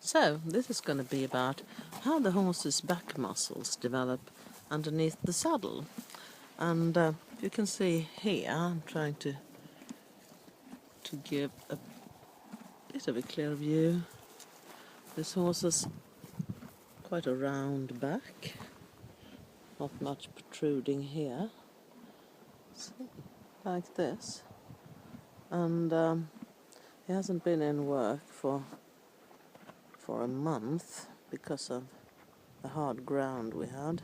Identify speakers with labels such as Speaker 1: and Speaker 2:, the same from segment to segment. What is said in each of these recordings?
Speaker 1: So this is going to be about how the horse's back muscles develop underneath the saddle. And you can see here, I'm trying to give a bit of a clear view. This horse has quite a round back, not much protruding here, so, like this. And he hasn't been in work for a month because of the hard ground we had,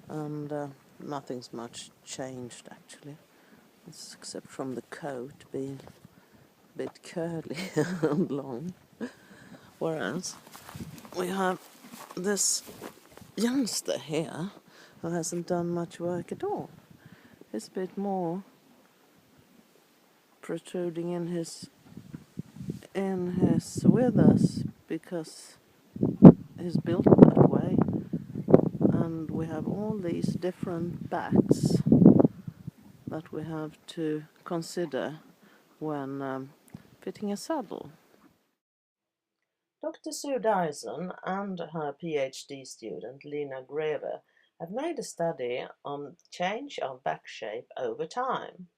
Speaker 1: and nothing's much changed actually, except from the coat being a bit curly and long. Whereas we have this youngster here who hasn't done much work at all. He's a bit more protruding in his withers because he's built that way, and we have all these different backs that we have to consider when fitting a saddle. Dr. Sue Dyson and her PhD student Line Greve have made a study on change of back shape over time.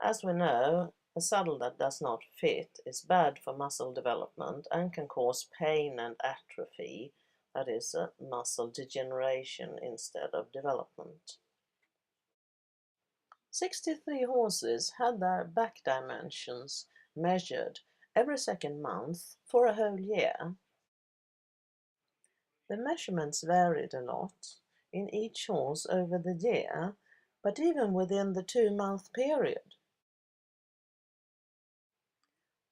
Speaker 1: As we know, a saddle that does not fit is bad for muscle development and can cause pain and atrophy, that is, muscle degeneration instead of development. 63 horses had their back dimensions measured every second month for a whole year. The measurements varied a lot in each horse over the year, but even within the 2-month period.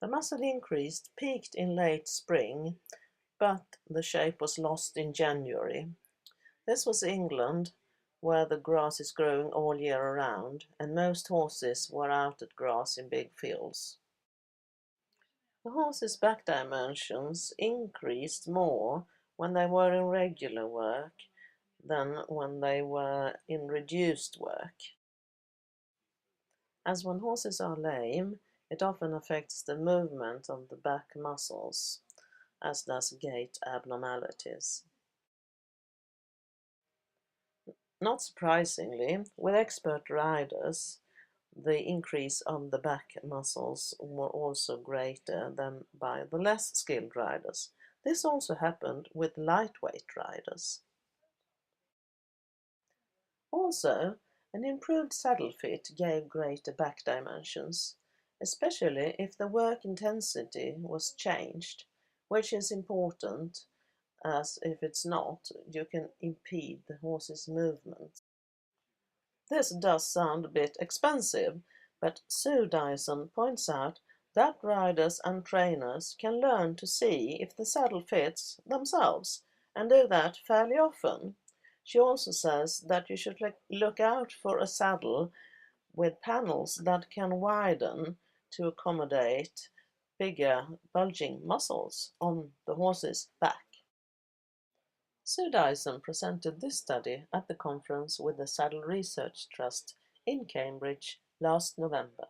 Speaker 1: The muscle increase peaked in late spring, but the shape was lost in January. This was England, where the grass is growing all year around, and most horses were out at grass in big fields. The horses' back dimensions increased more when they were in regular work than when they were in reduced work. As when horses are lame, it often affects the movement of the back muscles, as does gait abnormalities. Not surprisingly, with expert riders, the increase of the back muscles were also greater than by the less skilled riders. This also happened with lightweight riders. Also, an improved saddle fit gave greater back dimensions, especially if the work intensity was changed, which is important, as if it's not, you can impede the horse's movement. This does sound a bit expensive, but Sue Dyson points out that riders and trainers can learn to see if the saddle fits themselves, and do that fairly often. She also says that you should look out for a saddle with panels that can widen to accommodate bigger bulging muscles on the horse's back. Sue Dyson presented this study at the conference with the Saddle Research Trust in Cambridge last November.